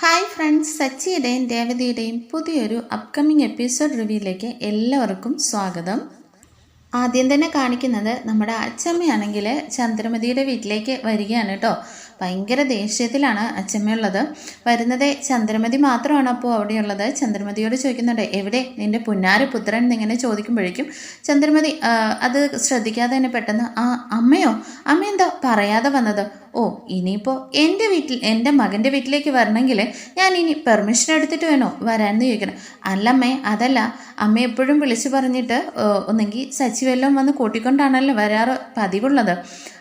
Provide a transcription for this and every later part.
Hi friends, സച്ചിയുടെയും രേവതിയുടെയും പുതിയൊരു upcoming episode റിവ്യൂയിലേക്ക് എല്ലാവർക്കും സ്വാഗതം. ആദ്യം തന്നെ കാണിക്കുന്നത് നമ്മുടെ അച്ചമ്മയാണെങ്കിൽ ചന്ദ്രമതിയുടെ വീട്ടിലേക്ക് വരികയാണ് കേട്ടോ. ഭയങ്കര ദേഷ്യത്തിലാണ് അച്ചമ്മയുള്ളത്. വരുന്നത് ചന്ദ്രമതി മാത്രമാണ് അപ്പോൾ അവിടെയുള്ളത്. ചന്ദ്രമതിയോട് ചോദിക്കുന്നുണ്ട്, എവിടെ നിന്റെ പുന്നാര പുത്രൻ എന്നിങ്ങനെ ചോദിക്കുമ്പോഴേക്കും ചന്ദ്രമതി അത് ശ്രദ്ധിക്കാതെ തന്നെ പെട്ടെന്ന്, അമ്മയോ, അമ്മ എന്താ പറയാതെ വന്നത്? ഓ, ഇനിയിപ്പോൾ എൻ്റെ മകൻ്റെ വീട്ടിലേക്ക് വരണമെങ്കിൽ ഞാൻ ഇനി പെർമിഷൻ എടുത്തിട്ട് വേണോ വരാമെന്ന് ചോദിക്കണം. അല്ലമ്മേ, അതല്ല, അമ്മ എപ്പോഴും വിളിച്ചു പറഞ്ഞിട്ട് ഒന്നെങ്കിൽ സച്ചി വല്ലതും വന്ന് കൂട്ടിക്കൊണ്ടാണല്ലോ വരാറ് പതിവുള്ളത്,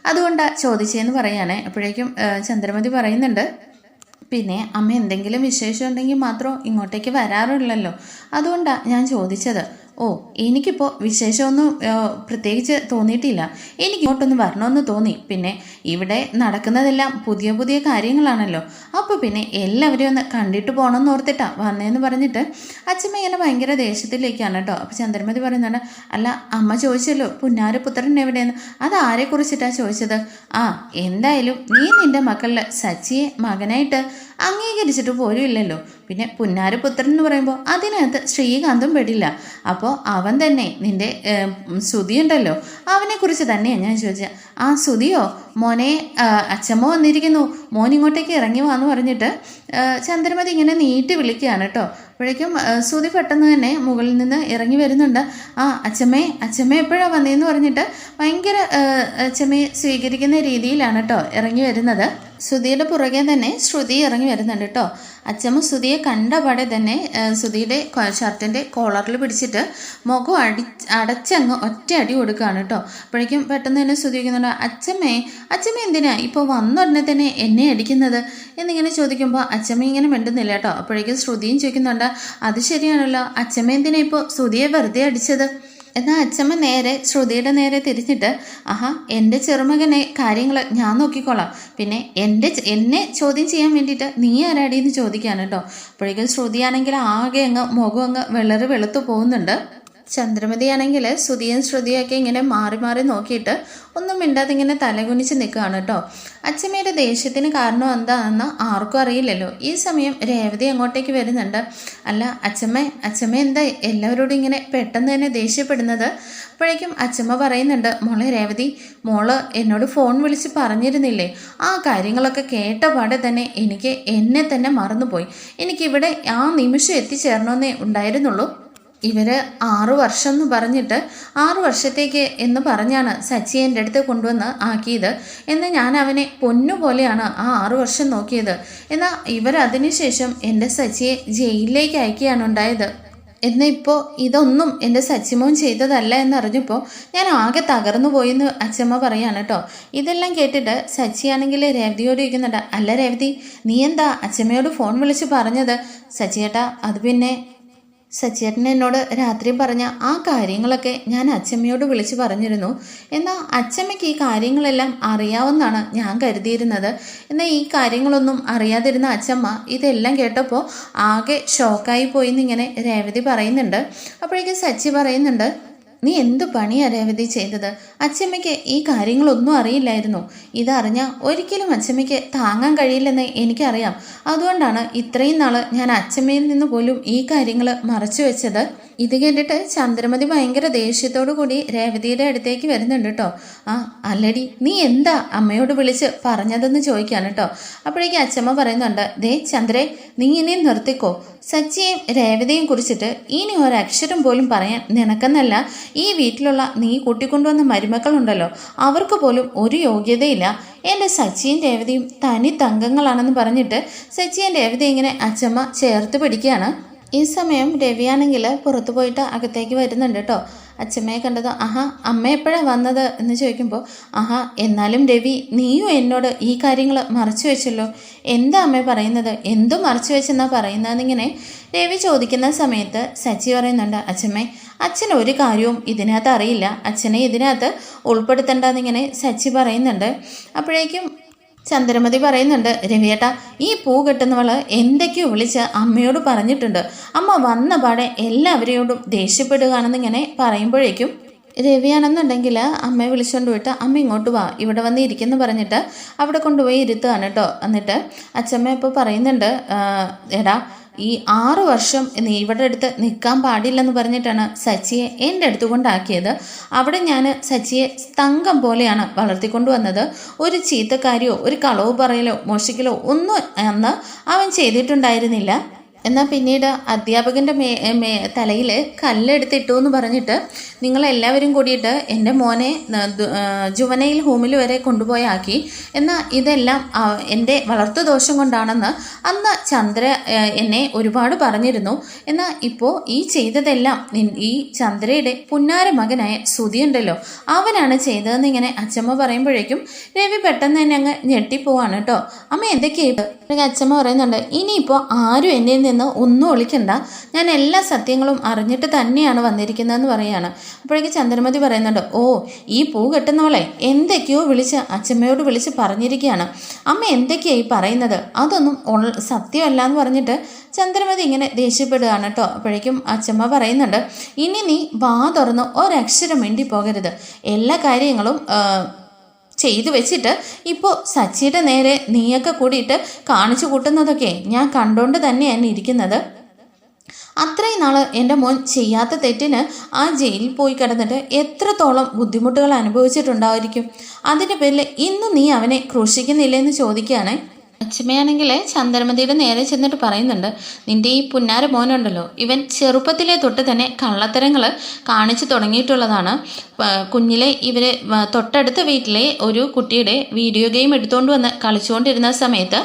അതുകൊണ്ടാണ് ചോദിച്ചതെന്ന് പറയാനേ. അപ്പോഴേക്കും ചന്ദ്രമതി പറയുന്നുണ്ട്, പിന്നെ അമ്മ എന്തെങ്കിലും വിശേഷം ഉണ്ടെങ്കിൽ മാത്രം ഇങ്ങോട്ടേക്ക് വരാറുള്ളല്ലോ, അതുകൊണ്ടാണ് ഞാൻ ചോദിച്ചത്. ഓ, എനിക്കിപ്പോൾ വിശേഷമൊന്നും പ്രത്യേകിച്ച് തോന്നിയിട്ടില്ല, എനിക്ക് ഇങ്ങോട്ടൊന്ന് വരണമെന്ന് തോന്നി. പിന്നെ ഇവിടെ നടക്കുന്നതെല്ലാം പുതിയ പുതിയ കാര്യങ്ങളാണല്ലോ, അപ്പോൾ പിന്നെ എല്ലാവരെയും ഒന്ന് കണ്ടിട്ട് പോകണമെന്ന് ഓർത്തിട്ടാണ് വന്നതെന്ന് പറഞ്ഞിട്ട് അച്ഛമ്മ ഇങ്ങനെ ഭയങ്കര ദേഷ്യത്തിലേക്കാണ് കേട്ടോ. അപ്പോൾ ചന്ദ്രമതി പറയുന്നുണ്ട്, അല്ല അമ്മ ചോദിച്ചല്ലോ പുന്നാരപുത്രൻ എവിടെയെന്ന്, അത് ആരെക്കുറിച്ചിട്ടാണ് ചോദിച്ചത്? എന്തായാലും നീ നിൻ്റെ മക്കളിൽ സച്ചിയെ മകനായിട്ട് അംഗീകരിച്ചിട്ട് പോലും ഇല്ലല്ലോ. പിന്നെ പുന്നാരപുത്രൻ എന്ന് പറയുമ്പോൾ അതിനകത്ത് ശ്രീകാന്തും പെടില്ല. അപ്പോൾ അവൻ തന്നെ നിൻ്റെ സുധിയുണ്ടല്ലോ, അവനെക്കുറിച്ച് തന്നെയാണ് ഞാൻ ചോദിച്ചത്. സുധിയോ, മോനെ അച്ഛമ്മ വന്നിരിക്കുന്നു, മോൻ ഇങ്ങോട്ടേക്ക് ഇറങ്ങി വാന്ന് പറഞ്ഞിട്ട് ചന്ദ്രമതി ഇങ്ങനെ നീട്ടി വിളിക്കുകയാണ് കേട്ടോ. അപ്പോഴേക്കും സുധി പെട്ടെന്ന് തന്നെ മുകളിൽ നിന്ന് ഇറങ്ങി വരുന്നുണ്ട്. അച്ഛമ്മ എപ്പോഴാണ് വന്നതെന്ന് പറഞ്ഞിട്ട് ഭയങ്കര അച്ഛമ്മയെ സ്വീകരിക്കുന്ന രീതിയിലാണ് കേട്ടോ ഇറങ്ങി വരുന്നത്. ശ്രുതിയുടെ പുറകെ തന്നെ ശ്രുതി ഇറങ്ങി വരുന്നുണ്ട് കേട്ടോ. അച്ഛമ്മ ശ്രുതിയെ കണ്ടപാടെ തന്നെ ശ്രുതിയുടെ ഷർട്ടിൻ്റെ കോളറിൽ പിടിച്ചിട്ട് മുഖം അടച്ചങ്ങ് ഒറ്റ അടി കൊടുക്കുകയാണ് കേട്ടോ. അപ്പോഴേക്കും പെട്ടെന്ന് തന്നെ ശ്രുതി വയ്ക്കുന്നുണ്ട്, അച്ഛമ്മ എന്തിനാ ഇപ്പോൾ വന്ന ഉടനെ തന്നെ എന്നെ അടിക്കുന്നത് എന്നിങ്ങനെ ചോദിക്കുമ്പോൾ അച്ഛമ്മ ഇങ്ങനെ മിണ്ടുന്നില്ല കേട്ടോ. അപ്പോഴേക്കും ശ്രുതിയും ചോദിക്കുന്നുണ്ട്, അത് ശരിയാണല്ലോ, അച്ഛമ്മ എന്തിനാ ഇപ്പോൾ ശ്രുതിയെ വെറുതെ അടിച്ചത്? എന്നാൽ അച്ഛമ്മ നേരെ ശ്രുതിയുടെ നേരെ തിരിച്ചിട്ട്, എൻ്റെ ചെറുമകനെ കാര്യങ്ങൾ ഞാൻ നോക്കിക്കോളാം, പിന്നെ എന്നെ ചോദ്യം ചെയ്യാൻ വേണ്ടിയിട്ട് നീ ആരാടിയെന്ന് ചോദിക്കാണ് കേട്ടോ. അപ്പോഴേക്കും ശ്രുതിയാണെങ്കിൽ ആകെ മുഖം വെളുത്തു പോകുന്നുണ്ട്. ചന്ദ്രമതിയാണെങ്കിൽ ശ്രുതിയും ശ്രുതിയൊക്കെ ഇങ്ങനെ മാറി മാറി നോക്കിയിട്ട് ഒന്നും മിണ്ടാതെ ഇങ്ങനെ തലകുനിച്ച് നിൽക്കുകയാണ് കേട്ടോ. അച്ഛമ്മയുടെ ദേഷ്യത്തിന് കാരണം എന്താണെന്ന് ആർക്കും അറിയില്ലല്ലോ. ഈ സമയം രേവതി അങ്ങോട്ടേക്ക് വരുന്നുണ്ട്. അല്ല അച്ഛമ്മ എന്താ എല്ലാവരോടും ഇങ്ങനെ പെട്ടെന്ന് തന്നെ ദേഷ്യപ്പെടുന്നത്? അപ്പോഴേക്കും അച്ഛമ്മ പറയുന്നുണ്ട്, മോളെ രേവതി, മോള് എന്നോട് ഫോൺ വിളിച്ച് പറഞ്ഞിരുന്നില്ലേ, ആ കാര്യങ്ങളൊക്കെ കേട്ട പാടെ തന്നെ എനിക്ക് എന്നെ തന്നെ മറന്നുപോയി. എനിക്കിവിടെ ആ നിമിഷം എത്തിച്ചേരണമെന്നേ ഉണ്ടായിരുന്നുള്ളൂ. ഇവർ 6 വർഷം എന്ന് പറഞ്ഞിട്ട് 6 വർഷത്തേക്ക് എന്ന് പറഞ്ഞാണ് സച്ചി എൻ്റെ അടുത്ത് കൊണ്ടുവന്ന് ആക്കിയത്. എന്നാൽ ഞാൻ അവനെ പൊന്നുപോലെയാണ് ആ 6 വർഷം നോക്കിയത്. എന്നാൽ ഇവരതിനു ശേഷം എൻ്റെ സച്ചിയെ ജയിലിലേക്ക് അയക്കുകയാണ് ഉണ്ടായത്. എന്നാൽ ഇപ്പോൾ ഇതൊന്നും എൻ്റെ സച്ചിമോൻ ചെയ്തതല്ല എന്നറിഞ്ഞപ്പോൾ ഞാൻ ആകെ തകർന്നു പോയിന്ന് അച്ഛമ്മ പറയാണ് കേട്ടോ. ഇതെല്ലാം കേട്ടിട്ട് സച്ചിയാണെങ്കിൽ രേവതിയോട് ചോദിക്കുന്നുണ്ട്, അല്ല രേവതി, നീ എന്താ അച്ഛമ്മയോട് ഫോൺ വിളിച്ച് പറഞ്ഞത്? സച്ചിയേട്ടാ, അത് പിന്നെ സച്ചിയേട്ടൻ എന്നോട് രാത്രി പറഞ്ഞ ആ കാര്യങ്ങളൊക്കെ ഞാൻ അച്ഛമ്മയോട് വിളിച്ച് പറഞ്ഞിരുന്നു. എന്നാൽ അച്ഛമ്മയ്ക്ക് ഈ കാര്യങ്ങളെല്ലാം അറിയാവുന്നതാണ് ഞാൻ കരുതിയിരുന്നത്. എന്നാൽ ഈ കാര്യങ്ങളൊന്നും അറിയാതിരുന്ന അച്ഛമ്മ ഇതെല്ലാം കേട്ടപ്പോൾ ആകെ ഷോക്കായി പോയിന്നിങ്ങനെ രേവതി പറയുന്നുണ്ട്. അപ്പോഴേക്കും സച്ചി പറയുന്നുണ്ട്, നീ എന്തു പണിയാ രേവതി ചെയ്തത്? അച്ഛമ്മയ്ക്ക് ഈ കാര്യങ്ങളൊന്നും അറിയില്ലായിരുന്നു. ഇതറിഞ്ഞാൽ ഒരിക്കലും അച്ഛമ്മയ്ക്ക് താങ്ങാൻ കഴിയില്ലെന്ന് എനിക്കറിയാം. അതുകൊണ്ടാണ് ഇത്രയും നാൾ ഞാൻ അച്ഛമ്മയിൽ നിന്ന് പോലും ഈ കാര്യങ്ങൾ മറച്ചു വെച്ചത്. ഇത് കേട്ടിട്ട് ചന്ദ്രമതി ഭയങ്കര ദേഷ്യത്തോടു കൂടി രേവതിയുടെ അടുത്തേക്ക് വരുന്നുണ്ട് കേട്ടോ. അല്ലടി, നീ എന്താ അമ്മയോട് വിളിച്ച് പറഞ്ഞതെന്ന് ചോദിക്കാണ് കേട്ടോ. അപ്പോഴേക്കും അച്ഛമ്മ പറയുന്നുണ്ട്, ദേ ചന്ദ്രേ, നീ ഇനിയും നിർത്തിക്കോ. സച്ചിയെയും രേവതിയെയും കുറിച്ചിട്ട് ഇനി ഒരക്ഷരം പോലും പറയാൻ നിനക്കെന്നല്ല ഈ വീട്ടിലുള്ള നീ കൂട്ടിക്കൊണ്ടുവന്ന മരുമക്കളുണ്ടല്ലോ, അവർക്ക് പോലും ഒരു യോഗ്യതയില്ല. എൻ്റെ സച്ചിയും രേവതിയും തനി തങ്കങ്ങളാണെന്ന് പറഞ്ഞിട്ട് സച്ചിയും രേവതി ഇങ്ങനെ അച്ഛമ്മ ചേർത്ത് പിടിക്കുകയാണ്. ഈ സമയം രവിയാണെങ്കിൽ പുറത്തു പോയിട്ട് അകത്തേക്ക് വരുന്നുണ്ട് കേട്ടോ. അച്ഛമ്മയെ കണ്ടത്, അമ്മ എപ്പോഴാണ് വന്നത് എന്ന് ചോദിക്കുമ്പോൾ, എന്നാലും രവി, നീയും എന്നോട് ഈ കാര്യങ്ങൾ മറച്ചു വെച്ചല്ലോ. എന്താ അമ്മ പറയുന്നത്? എന്തും മറച്ചു വെച്ചെന്നാ പറയുന്നതെന്നിങ്ങനെ രവി ചോദിക്കുന്ന സമയത്ത് സച്ചി പറയുന്നുണ്ട്, അച്ഛൻ ഒരു കാര്യവും ഇതിനകത്ത് അറിയില്ല, അച്ഛനെ ഇതിനകത്ത് ഉൾപ്പെടുത്തണ്ടെന്നിങ്ങനെ സച്ചി പറയുന്നുണ്ട്. അപ്പോഴേക്കും ചന്ദ്രമതി പറയുന്നുണ്ട്, രവിയേട്ടാ, ഈ പൂ കെട്ടുന്നവള് എന്തൊക്കെയോ വിളിച്ച് അമ്മയോട് പറഞ്ഞിട്ടുണ്ട്. അമ്മ വന്ന പാടെ എല്ലാവരെയോടും ദേഷ്യപ്പെടുകയാണെന്നിങ്ങനെ പറയുമ്പോഴേക്കും രവിയാണെന്നുണ്ടെങ്കിൽ അമ്മയെ വിളിച്ചുകൊണ്ട് പോയിട്ട് അമ്മ ഇങ്ങോട്ട് വാ, ഇവിടെ വന്ന് ഇരിക്കുന്നു പറഞ്ഞിട്ട് അവിടെ കൊണ്ടുപോയി ഇരുത്തുകയാണ് കേട്ടോ. എന്നിട്ട് അച്ഛമ്മ ഇപ്പോൾ പറയുന്നുണ്ട്, എടാ ഈ 6 വർഷം നീ ഇവിടെ അടുത്ത് നിൽക്കാൻ പാടില്ലെന്ന് പറഞ്ഞിട്ടാണ് സച്ചിയെ എൻ്റെ അടുത്ത് കൊണ്ടാക്കിയത്. അവിടെ ഞാൻ സച്ചിയെ തങ്കം പോലെയാണ് വളർത്തിക്കൊണ്ടു വന്നത്. ഒരു ചീത്തക്കാരിയോ ഒരു കളവ് പറയലോ മോഷ്ടിക്കലോ ഒന്നും അന്ന് അവൻ ചെയ്തിട്ടുണ്ടായിരുന്നില്ല. എന്നാൽ പിന്നീട് അധ്യാപകൻ്റെ തലയിൽ കല്ലെടുത്തിട്ടു എന്ന് പറഞ്ഞിട്ട് നിങ്ങളെല്ലാവരും കൂടിയിട്ട് എൻ്റെ മോനെ ജുവനൈൽ ഹോമിൽ വരെ കൊണ്ടുപോയി ആക്കി. എന്നാൽ ഇതെല്ലാം എൻ്റെ വളർത്തു ദോഷം കൊണ്ടാണെന്ന് അന്ന് ചന്ദ്ര എന്നെ ഒരുപാട് പറഞ്ഞിരുന്നു. എന്നാൽ ഇപ്പോൾ ഈ ചെയ്തതെല്ലാം ഈ ചന്ദ്രയുടെ പുന്നാര മകനായ സുധിയുണ്ടല്ലോ, അവനാണ് ചെയ്തതെന്ന് ഇങ്ങനെ അച്ഛമ്മ പറയുമ്പോഴേക്കും രവി പെട്ടെന്ന് തന്നെ അങ്ങ് ഞെട്ടിപ്പോവാണ് കേട്ടോ. അമ്മ എന്തൊക്കെയായിട്ട് അച്ഛമ്മ പറയുന്നുണ്ട്, ഇനിയിപ്പോൾ ആരും എന്നിൽ നിന്ന് ഒന്നും ഒളിക്കണ്ട, ഞാൻ എല്ലാ സത്യങ്ങളും അറിഞ്ഞിട്ട് തന്നെയാണ് വന്നിരിക്കുന്നതെന്ന് പറയാണ്. അപ്പോഴേക്ക് ചന്ദ്രമതി പറയുന്നുണ്ട്, ഓ ഈ പൂ കെട്ടുന്നവളെ എന്തൊക്കെയോ അച്ഛമ്മയോട് വിളിച്ച് പറഞ്ഞിരിക്കുകയാണ്. അമ്മ എന്തൊക്കെയായി പറയുന്നത്, അതൊന്നും സത്യമല്ല എന്ന് പറഞ്ഞിട്ട് ചന്ദ്രമതി ഇങ്ങനെ ദേഷ്യപ്പെടുകയാണ് കേട്ടോ. അപ്പോഴേക്കും അച്ഛമ്മ പറയുന്നുണ്ട്, ഇനി നീ വാ തുറന്ന് ഒരക്ഷരം മിണ്ടി പോകരുത്. എല്ലാ കാര്യങ്ങളും ചെയ്തു വെച്ചിട്ട് ഇപ്പോൾ സച്ചിയുടെ നേരെ നീയൊക്കെ കൂടിയിട്ട് കാണിച്ചു കൂട്ടുന്നതൊക്കെ ഞാൻ കണ്ടുകൊണ്ട് തന്നെയാണ് ഇരിക്കുന്നത്. അത്രയും നാൾ എൻ്റെ മോൻ ചെയ്യാത്ത തെറ്റിന് ആ ജയിലിൽ പോയി കിടന്നിട്ട് എത്രത്തോളം ബുദ്ധിമുട്ടുകൾ അനുഭവിച്ചിട്ടുണ്ടായിരിക്കും. അതിൻ്റെ പേരിൽ ഇന്ന് നീ അവനെ ക്രൂശിക്കുന്നില്ലെന്ന് ചോദിക്കുകയാണ്. അച്ഛമ്മയാണെങ്കിൽ ചന്ദ്രമതിയുടെ നേരെ ചെന്നിട്ട് പറയുന്നുണ്ട്, നിൻ്റെ ഈ പുന്നാര മോനുണ്ടല്ലോ, ഇവൻ ചെറുപ്പത്തിലെ തൊട്ട് തന്നെ കള്ളത്തരങ്ങൾ കാണിച്ചു തുടങ്ങിയിട്ടുള്ളതാണ്. കുഞ്ഞിലെ ഇവർ തൊട്ടടുത്ത വീട്ടിലെ ഒരു കുട്ടിയുടെ വീഡിയോ ഗെയിം എടുത്തുകൊണ്ട് വന്ന് കളിച്ചുകൊണ്ടിരുന്ന സമയത്ത്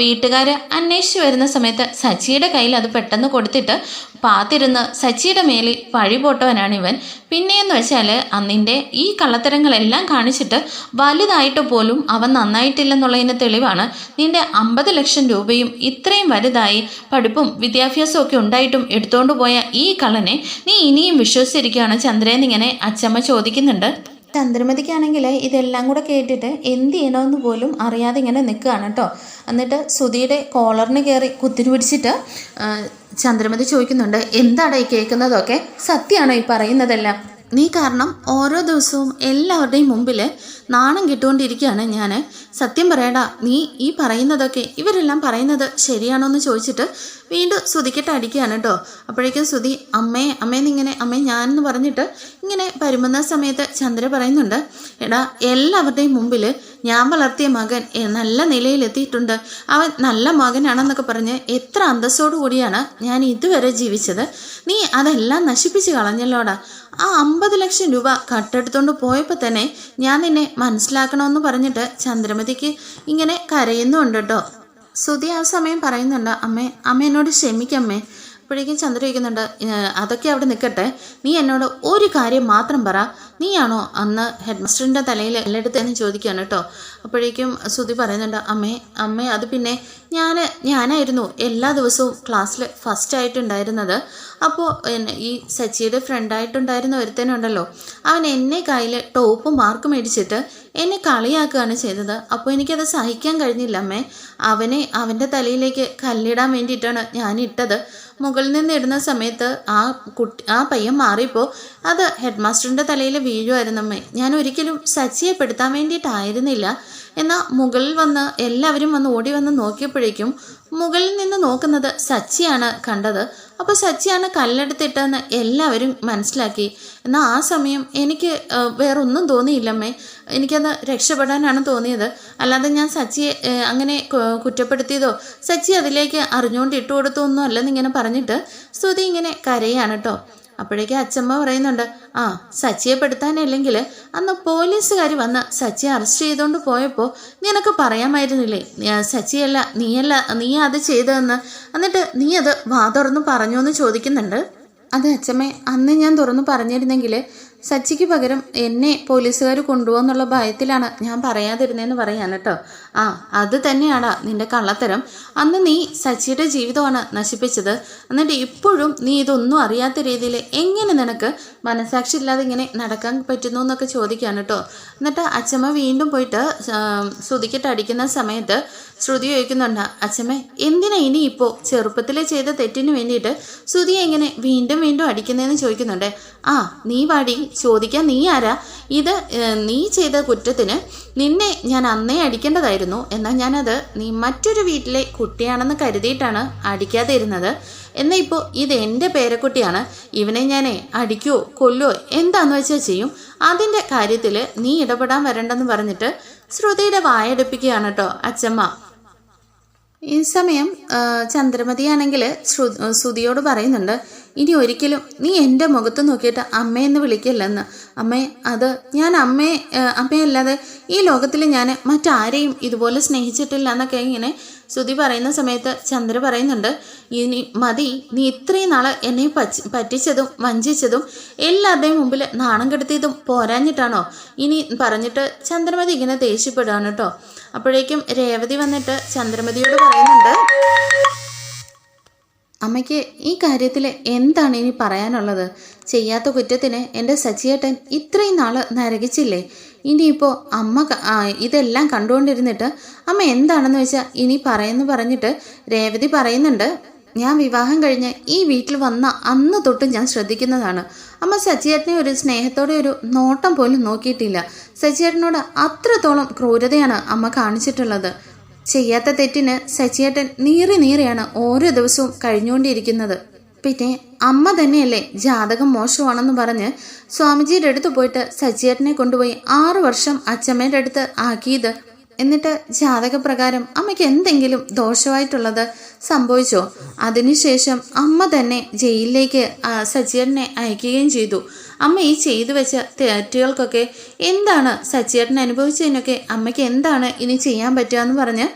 വീട്ടുകാർ അന്വേഷിച്ച് വരുന്ന സമയത്ത് സച്ചിയുടെ കയ്യിൽ അത് പെട്ടെന്ന് കൊടുത്തിട്ട് പാത്തിരുന്ന് സച്ചിയുടെ മേലിൽ പഴി പോട്ടവനാണ് ഇവൻ. പിന്നെയെന്ന് വെച്ചാൽ അന്നിൻ്റെ ഈ കള്ളത്തരങ്ങളെല്ലാം കാണിച്ചിട്ട് വലുതായിട്ട് പോലും അവൻ നന്നായിട്ടില്ലെന്നുള്ളതിന് തെളിവാണ് നിന്റെ 50 ലക്ഷം രൂപയും ഇത്രയും വലുതായി പഠിപ്പും വിദ്യാഭ്യാസവും ഒക്കെ ഉണ്ടായിട്ടും എടുത്തുകൊണ്ട് പോയ ഈ കള്ളനെ നീ ഇനിയും വിശ്വസിച്ചിരിക്കുകയാണ് ചന്ദ്രേന്നിങ്ങനെ അച്ഛമ്മ ചോദിക്കുന്നുണ്ട്. ചന്ദ്രമതിക്കാണെങ്കിൽ ഇതെല്ലാം കൂടെ കേട്ടിട്ട് എന്ത് ചെയ്യണമെന്ന് പോലും അറിയാതെ ഇങ്ങനെ നിൽക്കുകയാണ് കേട്ടോ. എന്നിട്ട് സുധിയുടെ കോളറിന് കയറി കുത്തിരി പിടിച്ചിട്ട് ചന്ദ്രമതി ചോദിക്കുന്നുണ്ട്, എന്താടാ ഈ കേൾക്കുന്നതൊക്കെ, സത്യമാണോ ഈ പറയുന്നതെല്ലാം? നീ കാരണം ഓരോ ദിവസവും എല്ലാവരുടെയും മുമ്പിൽ നാണം കിട്ടുകൊണ്ടിരിക്കുകയാണ് ഞാൻ. സത്യം പറയടാ, നീ ഈ പറയുന്നതൊക്കെ ഇവരെല്ലാം പറയുന്നത് ശരിയാണോ എന്ന് ചോദിച്ചിട്ട് വീണ്ടും സുധിക്കിട്ട് അടിക്കുകയാണ് കേട്ടോ. അപ്പോഴേക്കും സുധി അമ്മേന്നിങ്ങനെ ഞാനെന്ന് പറഞ്ഞിട്ട് ഇങ്ങനെ പരുമുന്ന സമയത്ത് ചന്ദ്ര പറയുന്നുണ്ട്, എടാ എല്ലാവരുടെയും മുമ്പിൽ ഞാൻ വളർത്തിയ മകൻ നല്ല നിലയിലെത്തിയിട്ടുണ്ട്, അവൻ നല്ല മകനാണെന്നൊക്കെ പറഞ്ഞ് എത്ര അന്തസ്സോടു കൂടിയാണ് ഞാൻ ഇതുവരെ ജീവിച്ചത്. നീ അതെല്ലാം നശിപ്പിച്ച് കളഞ്ഞല്ലോടാ. ആ 50 ലക്ഷം രൂപ കട്ടെടുത്തോണ്ട് പോയപ്പോൾ തന്നെ ഞാൻ നിന്നെ മനസ്സിലാക്കണമെന്ന് പറഞ്ഞിട്ട് ചന്ദ്രമതിക്ക് ഇങ്ങനെ കരയുന്നുണ്ട് കേട്ടോ. സുധി ആ സമയം പറയുന്നുണ്ട്, അമ്മ എന്നോട് ക്ഷമിക്കമ്മേ. അപ്പോഴേക്കും ചന്ദ്ര ചോദിക്കുന്നുണ്ട്, അതൊക്കെ അവിടെ നിൽക്കട്ടെ, നീ എന്നോട് ഒരു കാര്യം മാത്രം പറ, നീയാണോ അന്ന് ഹെഡ് മാസ്റ്ററിൻ്റെ തലയിൽ എല്ലായിടത്തേന്ന് ചോദിക്കുകയാണ് കേട്ടോ. അപ്പോഴേക്കും സുധി പറയുന്നുണ്ട്, അമ്മേ അത് പിന്നെ ഞാനായിരുന്നു എല്ലാ ദിവസവും ക്ലാസ്സിൽ ഫസ്റ്റ് ആയിട്ടുണ്ടായിരുന്നത്. അപ്പോൾ ഈ സച്ചിയുടെ ഫ്രണ്ടായിട്ടുണ്ടായിരുന്ന ഒരുത്തനുണ്ടല്ലോ, അവൻ എന്നെ കയ്യിൽ ടോപ്പ് മാർക്ക് മേടിച്ചിട്ട് എന്നെ കളിയാക്കുകയാണ് ചെയ്തത്. അപ്പോൾ എനിക്കത് സഹിക്കാൻ കഴിഞ്ഞില്ല അമ്മേ. അവൻ്റെ തലയിലേക്ക് കല്ലിടാൻ വേണ്ടിയിട്ടാണ് ഞാൻ ഇട്ടത്. മുകളിൽ നിന്ന് ഇടുന്ന സമയത്ത് ആ പയ്യൻ മാറിയപ്പോൾ അത് ഹെഡ് മാസ്റ്ററിൻ്റെ തലയിൽ വീഴുമായിരുന്നമ്മേ. ഞാൻ ഒരിക്കലും സച്ചിയെ പെടുത്താൻ വേണ്ടിയിട്ടായിരുന്നില്ല. എന്നാൽ മുകളിൽ വന്ന് എല്ലാവരും ഓടി വന്ന് നോക്കിയപ്പോഴേക്കും മുകളിൽ നിന്ന് നോക്കുന്നത് സച്ചിയാണ് കണ്ടത്. അപ്പോൾ സച്ചിയാണ് കല്ലെടുത്തിട്ടെന്ന് എല്ലാവരും മനസ്സിലാക്കി. എന്നാൽ ആ സമയം എനിക്ക് വേറൊന്നും തോന്നിയില്ലമ്മേ. എനിക്കത് രക്ഷപ്പെടാനാണ് തോന്നിയത്, അല്ലാതെ ഞാൻ സച്ചിയെ അങ്ങനെ കുറ്റപ്പെടുത്തിയതോ സച്ചി അതിലേക്ക് അറിഞ്ഞുകൊണ്ട് ഇട്ടുകൊടുത്തോ ഒന്നും അല്ലെന്നിങ്ങനെ പറഞ്ഞിട്ട് സ്തുതി ഇങ്ങനെ കരയാണ് കേട്ടോ. അപ്പോഴേക്കും അച്ഛമ്മ പറയുന്നുണ്ട്, സച്ചിയെ പെടുത്താനല്ലെങ്കിൽ അന്ന് പോലീസുകാർ വന്ന് സച്ചിയെ അറസ്റ്റ് ചെയ്തുകൊണ്ട് പോയപ്പോൾ നിനക്ക് പറയാമായിരുന്നില്ലേ സച്ചിയല്ല നീ അത് ചെയ്തതെന്ന്? എന്നിട്ട് നീ അത് വാ തുറന്ന് പറഞ്ഞോ എന്ന് ചോദിക്കുന്നുണ്ട്. അത് അച്ഛമ്മേ, അന്ന് ഞാൻ തുറന്നു പറഞ്ഞിരുന്നെങ്കിൽ സച്ചിക്ക് പകരം എന്നെ പോലീസുകാർ കൊണ്ടുപോകുന്നുള്ള ഭയത്തിലാണ് ഞാൻ പറയാതിരുന്നതെന്ന് പറയാണ് കേട്ടോ. അത് തന്നെയാടാ നിന്റെ കള്ളത്തരം. അന്ന് നീ സച്ചിയുടെ ജീവിതമാണ് നശിപ്പിച്ചത്. എന്നിട്ട് ഇപ്പോഴും നീ ഇതൊന്നും അറിയാത്ത രീതിയിൽ എങ്ങനെ നിനക്ക് മനസാക്ഷി ഇല്ലാതെ ഇങ്ങനെ നടക്കാൻ പറ്റുന്നു എന്നൊക്കെ ചോദിക്കുകയാണ് കേട്ടോ. എന്നിട്ട് അച്ഛമ്മ വീണ്ടും പോയിട്ട് ശ്രുതിക്കിട്ട് അടിക്കുന്ന സമയത്ത് ശ്രുതി ചോദിക്കുന്നുണ്ട്, അച്ഛമ്മ എന്തിനാ ഇനി ഇപ്പോൾ ചെറുപ്പത്തിലെ ചെയ്ത തെറ്റിന് വേണ്ടിയിട്ട് ശ്രുതിയെ ഇങ്ങനെ വീണ്ടും വീണ്ടും അടിക്കുന്നതെന്ന് ചോദിക്കുന്നുണ്ട്. നീ പാടി ചോദിക്കാൻ നീ ആരാ? ഇത് നീ ചെയ്ത കുറ്റത്തിന് നിന്നെ ഞാൻ അന്നേ അടിക്കേണ്ടതായിരുന്നു. എന്നാൽ ഞാനത് നീ മറ്റൊരു വീട്ടിലെ കുട്ടിയാണെന്ന് കരുതിയിട്ടാണ് അടിക്കാതെ ഇരുന്നത്. എന്നാൽ ഇപ്പോൾ ഇത് എൻ്റെ പേരക്കുട്ടിയാണ്. ഇവനെ ഞാൻ അടിക്കുവോ കൊല്ലുവോ എന്താന്ന് വെച്ചാൽ ചെയ്യും. അതിൻ്റെ കാര്യത്തിൽ നീ ഇടപെടാൻ വരണ്ടെന്ന് പറഞ്ഞിട്ട് ശ്രുതിയുടെ വായടുപ്പിക്കുകയാണ് കേട്ടോ അച്ചമ്മ. ഈ സമയം ചന്ദ്രമതിയാണെങ്കിൽ ശ്രുതിയോട് പറയുന്നുണ്ട്, ഇനി ഒരിക്കലും നീ എൻ്റെ മുഖത്ത് നോക്കിയിട്ട് അമ്മയെന്ന് വിളിക്കില്ലെന്ന്. അമ്മേ, അത് ഞാൻ അമ്മയല്ലാതെ ഈ ലോകത്തിൽ ഞാൻ മറ്റാരെയും ഇതുപോലെ സ്നേഹിച്ചിട്ടില്ല എന്നൊക്കെ ഇങ്ങനെ ശ്രുതി പറയുന്ന സമയത്ത് ചന്ദ്ര പറയുന്നുണ്ട്, ഇനി മതി, നീ ഇത്രയും നാൾ എന്നെ പറ്റിച്ചതും വഞ്ചിച്ചതും എല്ലാവരുടെയും മുമ്പിൽ നാണം കെടുത്തിയതും പോരാഞ്ഞിട്ടാണോ ഇനി പറഞ്ഞിട്ട് ചന്ദ്രമതി ഇങ്ങനെ ദേഷ്യപ്പെടുകയാണ് കേട്ടോ. അപ്പോഴേക്കും രേവതി വന്നിട്ട് ചന്ദ്രമതിയോട് പറയുന്നുണ്ട്, അമ്മയ്ക്ക് ഈ കാര്യത്തിൽ എന്താണ് ഇനി പറയാനുള്ളത്? ചെയ്യാത്ത കുറ്റത്തിന് എൻ്റെ സച്ചിയേട്ടൻ ഇത്രയും നാൾ നരകിച്ചില്ലേ? ഇനിയിപ്പോൾ അമ്മ ഇതെല്ലാം കണ്ടുകൊണ്ടിരുന്നിട്ട് അമ്മ എന്താണെന്ന് വെച്ചാൽ ഇനി പറയുന്നു പറഞ്ഞിട്ട് രേവതി പറയുന്നുണ്ട്, ഞാൻ വിവാഹം കഴിഞ്ഞ് ഈ വീട്ടിൽ വന്ന അന്ന് തൊട്ട് ഞാൻ ശ്രദ്ധിക്കുന്നതാണ്. അമ്മ സച്ചിയേട്ടനെ ഒരു സ്നേഹത്തോടെ ഒരു നോട്ടം പോലും നോക്കിയിട്ടില്ല. സച്ചിയേട്ടനോട് അത്രത്തോളം ക്രൂരതയാണ് അമ്മ കാണിച്ചിട്ടുള്ളത്. ചെയ്യാത്ത തെറ്റിന് സച്ചിയേട്ടൻ നീറിയാണ് ഓരോ ദിവസവും കഴിഞ്ഞുകൊണ്ടിരിക്കുന്നത്. പിന്നെ അമ്മ തന്നെയല്ലേ ജാതകം മോശമാണെന്ന് പറഞ്ഞ് സ്വാമിജിയുടെ അടുത്ത് പോയിട്ട് സച്ചിയേട്ടനെ കൊണ്ടുപോയി 6 വർഷം അച്ചമ്മയുടെ അടുത്ത് ആക്കിയത്. എന്നിട്ട് ജാതകപ്രകാരം അമ്മയ്ക്ക് എന്തെങ്കിലും ദോഷമായിട്ടുള്ളത് സംഭവിച്ചോ? അതിനുശേഷം അമ്മ തന്നെ ജയിലിലേക്ക് സച്ചിയേട്ടനെ അയക്കുകയും ചെയ്തു. അമ്മ ഈ ചെയ്തു വെച്ച തെറ്റുകൾക്കൊക്കെ എന്താണ് സച്ചിയേട്ടൻ അനുഭവിച്ചതിനൊക്കെ അമ്മയ്ക്ക് എന്താണ് ഇനി ചെയ്യാൻ പറ്റുക എന്ന് പറഞ്ഞ്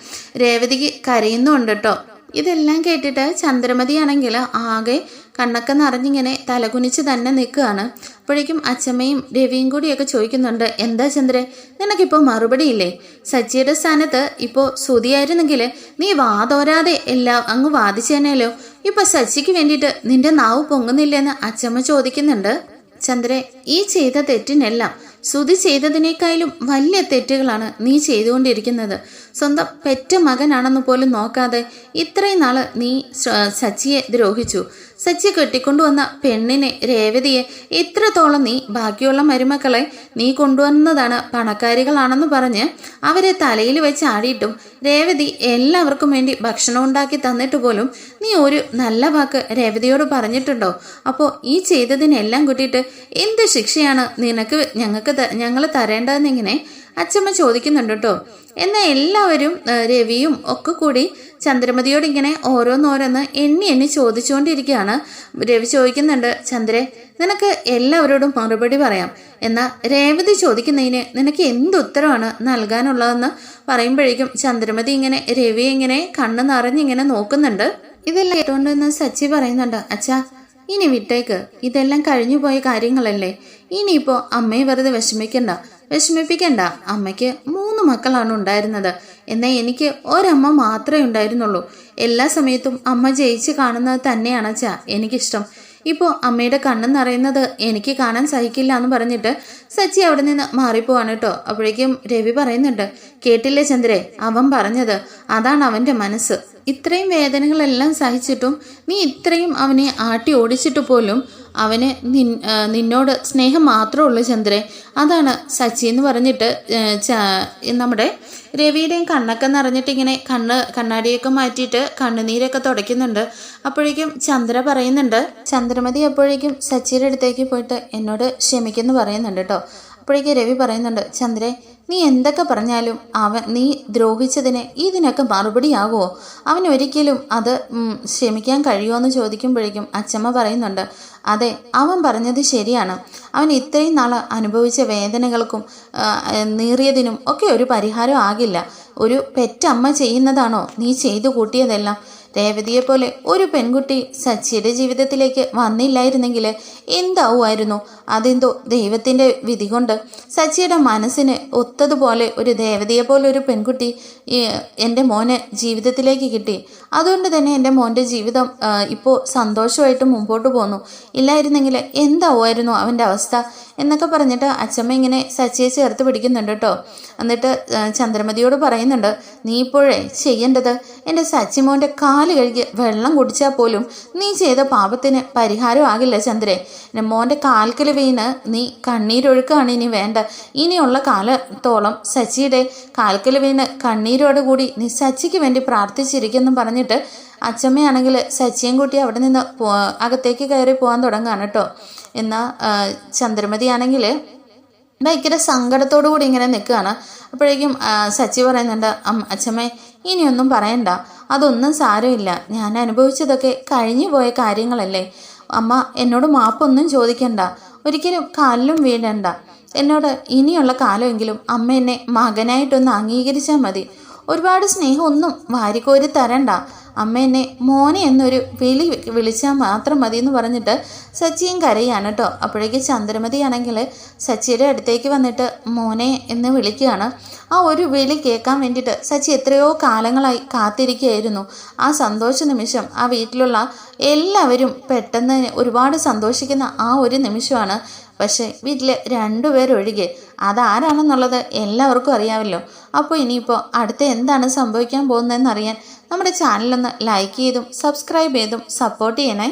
രേവതിക്ക് കരയുന്നുണ്ട് കേട്ടോ. ഇതെല്ലാം കേട്ടിട്ട് ചന്ദ്രമതിയാണെങ്കിൽ ആകെ കണ്ണൊക്കെ നിറഞ്ഞിങ്ങനെ തലകുനിച്ച് തന്നെ നിൽക്കുകയാണ്. അപ്പോഴേക്കും അച്ചമ്മയും രവിയും കൂടിയൊക്കെ ചോദിക്കുന്നുണ്ട്, എന്താ ചന്ദ്രേ, നിനക്കിപ്പോൾ മറുപടിയില്ലേ? സച്ചിയുടെ സ്ഥാനത്ത് ഇപ്പോൾ ശ്രുതിയായിരുന്നെങ്കിൽ നീ വാതോരാതെ എല്ലാം അങ്ങ് വാദിച്ചേനല്ലോ. ഇപ്പൊ സച്ചിക്ക് വേണ്ടിയിട്ട് നിന്റെ നാവ് പൊങ്ങുന്നില്ലെന്ന് അച്ചമ്മ ചോദിക്കുന്നുണ്ട്. ചന്ദ്രേ, ഈ ചെയ്ത തെറ്റിനെല്ലാം ശ്രുതി ചെയ്തതിനേക്കാളും വലിയ തെറ്റുകളാണ് നീ ചെയ്തുകൊണ്ടിരിക്കുന്നത്. സ്വന്തം പെറ്റ മകനാണെന്ന് പോലും നോക്കാതെ ഇത്രയും നാൾ നീ സച്ചിയെ ദ്രോഹിച്ചു. സച്ചി കെട്ടിക്കൊണ്ടുവന്ന പെണ്ണിനെ, രേവതിയെ എത്രത്തോളം നീ ബാക്കിയുള്ള മരുമക്കളെ നീ കൊണ്ടുവന്നതാണ് പണക്കാരികളാണെന്ന് പറഞ്ഞ് അവരെ തലയിൽ വെച്ച് ആടിയിട്ടും രേവതി എല്ലാവർക്കും വേണ്ടി ഭക്ഷണം ഉണ്ടാക്കി തന്നിട്ട് പോലും നീ ഒരു നല്ല വാക്ക് രേവതിയോട് പറഞ്ഞിട്ടുണ്ടോ? അപ്പോൾ ഈ ചെയ്തതിനെല്ലാം കൂട്ടിയിട്ട് എന്ത് ശിക്ഷയാണ് ഞങ്ങൾ തരേണ്ടതെന്നിങ്ങനെ അച്ചമ്മ ചോദിക്കുന്നുണ്ട് കേട്ടോ. എന്നാൽ എല്ലാവരും രവിയും ഒക്കെ കൂടി ചന്ദ്രമതിയോട് ഇങ്ങനെ ഓരോന്നോരോന്ന് എണ്ണി ചോദിച്ചുകൊണ്ടിരിക്കുകയാണ്. രവി ചോദിക്കുന്നുണ്ട്, ചന്ദ്രേ, നിനക്ക് എല്ലാവരോടും മറുപടി പറയാം, എന്നാൽ രേവതി ചോദിക്കുന്നതിന് നിനക്ക് എന്തുത്തരമാണ് നൽകാനുള്ളതെന്ന് പറയുമ്പോഴേക്കും ചന്ദ്രമതി ഇങ്ങനെ രവിയെ ഇങ്ങനെ കണ്ണ് നിറഞ്ഞിങ്ങനെ നോക്കുന്നുണ്ട്. ഇതെല്ലാം കേട്ടുകൊണ്ടിരുന്ന സച്ചി പറയുന്നുണ്ട്, അച്ഛാ, ഇനി വിട്ടേക്ക്, ഇതെല്ലാം കഴിഞ്ഞു പോയ കാര്യങ്ങളല്ലേ. ഇനിയിപ്പോൾ അമ്മയെ വെറുതെ വിഷമിപ്പിക്കണ്ട. അമ്മയ്ക്ക് 3 മക്കളാണ് ഉണ്ടായിരുന്നത്. എന്നാൽ എനിക്ക് ഒരമ്മ മാത്രമേ ഉണ്ടായിരുന്നുള്ളൂ. എല്ലാ സമയത്തും അമ്മ ജയിച്ച് കാണുന്നത് തന്നെയാണ് അച്ഛാ എനിക്കിഷ്ടം. ഇപ്പോൾ അമ്മയുടെ കണ്ണ് നിറയുന്നത് എനിക്ക് കാണാൻ സഹിക്കില്ല എന്ന് പറഞ്ഞിട്ട് സച്ചി അവിടെ നിന്ന് മാറിപ്പോവാണ് കേട്ടോ. അപ്പോഴേക്കും രവി പറയുന്നുണ്ട്, കേട്ടില്ലേ ചന്ദ്രേ, അവൻ പറഞ്ഞത് അതാണ് അവൻ്റെ മനസ്സ്. ഇത്രയും വേദനകളെല്ലാം സഹിച്ചിട്ടും നീ ഇത്രയും അവനെ ആട്ടി ഓടിച്ചിട്ട് പോലും അവന് നിന്നോട് സ്നേഹം മാത്രമേ ഉള്ളൂ ചന്ദ്രേ. അതാണ് സച്ചി എന്ന് പറഞ്ഞിട്ട് നമ്മുടെ രവിയുടെയും കണ്ണൊക്കെ നിറഞ്ഞിട്ട് ഇങ്ങനെ കണ്ണാടിയൊക്കെ മാറ്റിയിട്ട് കണ്ണുനീരൊക്കെ തുടയ്ക്കുന്നുണ്ട്. അപ്പോഴേക്കും ചന്ദ്ര പറയുന്നുണ്ട്, ചന്ദ്രമതി അപ്പോഴേക്കും സച്ചിയുടെ അടുത്തേക്ക് പോയിട്ട് എന്നോട് ക്ഷമിക്കുമെന്ന് പറയുന്നുണ്ട് കേട്ടോ. അപ്പോഴേക്കും രവി പറയുന്നുണ്ട്, ചന്ദ്രേ, നീ എന്തൊക്കെ പറഞ്ഞാലും നീ ദ്രോഹിച്ചതിന് ഇതിനൊക്കെ മറുപടിയാകുമോ? അവനൊരിക്കലും അത് ക്ഷമിക്കാൻ കഴിയുമോ എന്ന് ചോദിക്കുമ്പോഴേക്കും അച്ചമ്മ പറയുന്നുണ്ട്, അതെ, അവൻ പറഞ്ഞത് ശരിയാണ്. അവൻ ഇത്രയും നാൾ അനുഭവിച്ച വേദനകൾക്കും നീറിയതിനും ഒക്കെ ഒരു പരിഹാരം ആകില്ല. ഒരു പെറ്റമ്മ ചെയ്യുന്നതാണോ നീ ചെയ്തു കൂട്ടിയതെല്ലാം? രേവതിയെപ്പോലെ ഒരു പെൺകുട്ടി സച്ചിയുടെ ജീവിതത്തിലേക്ക് വന്നില്ലായിരുന്നെങ്കിൽ എന്താവുമായിരുന്നു? അതെന്തോ ദൈവത്തിൻ്റെ വിധി കൊണ്ട് സച്ചിയുടെ മനസ്സിന് ഒത്തതുപോലെ ഒരു രേവതിയെപ്പോലെ ഒരു പെൺകുട്ടി എൻ്റെ മോന് ജീവിതത്തിലേക്ക് കിട്ടി. അതുകൊണ്ട് തന്നെ എൻ്റെ മോൻ്റെ ജീവിതം ഇപ്പോൾ സന്തോഷമായിട്ട് മുമ്പോട്ട് പോന്നു. ഇല്ലായിരുന്നെങ്കിൽ എന്താവുമായിരുന്നു അവൻ്റെ അവസ്ഥ എന്നൊക്കെ പറഞ്ഞിട്ട് അച്ചമ്മ ഇങ്ങനെ സച്ചിയെ ചേർത്ത് പിടിക്കുന്നുണ്ട് കേട്ടോ. എന്നിട്ട് ചന്ദ്രമതിയോട് പറയുന്നുണ്ട്, നീ ഇപ്പോഴേ ചെയ്യേണ്ടത് എൻ്റെ സച്ചിമോൻ്റെ കാല് കഴുകി വെള്ളം കുടിച്ചാൽ പോലും നീ ചെയ്ത പാപത്തിന് പരിഹാരമാകില്ല ചന്ദ്രേ. മോൻ്റെ കാൽക്കൽ വീണ് നീ കണ്ണീരൊഴുക്കാണ് ഇനി വേണ്ട. ഇനിയുള്ള കാലത്തോളം സച്ചിയുടെ കാൽക്കൽ വീണ് കണ്ണീരോടുകൂടി നീ സച്ചിക്ക് വേണ്ടി പ്രാർത്ഥിച്ചിരിക്കുന്നു പറഞ്ഞിട്ട് അച്ചമ്മയാണെങ്കിൽ സച്ചിയും കൂട്ടി അവിടെ നിന്ന് അകത്തേക്ക് കയറി പോകാൻ തുടങ്ങുകയാണ് കേട്ടോ. എന്നാൽ ചന്ദ്രമതിയാണെങ്കിൽ ഭയങ്കര സങ്കടത്തോടു കൂടി ഇങ്ങനെ നിൽക്കുകയാണ്. അപ്പോഴേക്കും സച്ചി പറയുന്നുണ്ട്, അച്ഛമ്മേ ഇനിയൊന്നും പറയണ്ട, അതൊന്നും സാരമില്ല, ഞാൻ അനുഭവിച്ചതൊക്കെ കഴിഞ്ഞു പോയ കാര്യങ്ങളല്ലേ. അമ്മ എന്നോട് മാപ്പൊന്നും ചോദിക്കണ്ട, ഒരിക്കലും കാലിലും വീഴണ്ട. എന്നോട് ഇനിയുള്ള കാലമെങ്കിലും അമ്മ എന്നെ മകനായിട്ടൊന്ന് അംഗീകരിച്ചാൽ മതി. ഒരുപാട് സ്നേഹമൊന്നും വാരിക്കോരി തരണ്ട, അമ്മ എന്നെ മോനെ എന്നൊരു വിളിച്ചാൽ മാത്രം മതി എന്ന് പറഞ്ഞിട്ട് സച്ചിയും കരയാണ് കേട്ടോ. അപ്പോഴേക്ക് ചന്ദ്രമതിയാണെങ്കിൽ സച്ചിയുടെ അടുത്തേക്ക് വന്നിട്ട് മോനെ എന്ന് വിളിക്കുകയാണ്. ആ ഒരു വിളി കേൾക്കാൻ വേണ്ടിയിട്ട് സച്ചി എത്രയോ കാലങ്ങളായി കാത്തിരിക്കുകയായിരുന്നു. ആ സന്തോഷ നിമിഷം ആ വീട്ടിലുള്ള എല്ലാവരും പെട്ടെന്ന് ഒരുപാട് സന്തോഷിക്കുന്ന ആ ഒരു നിമിഷമാണ്. പക്ഷേ വീട്ടിൽ രണ്ടുപേരൊഴികെ അതാരാണെന്നുള്ളത് എല്ലാവർക്കും അറിയാമല്ലോ. അപ്പോൾ ഇനിയിപ്പോൾ അടുത്ത എന്താണ് സംഭവിക്കാൻ പോകുന്നതെന്നറിയാൻ നമ്മുടെ ചാനലൊന്ന് ലൈക്ക് ചെയ്തും സബ്സ്ക്രൈബ് ചെയ്തും സപ്പോർട്ട് ചെയ്യണേ.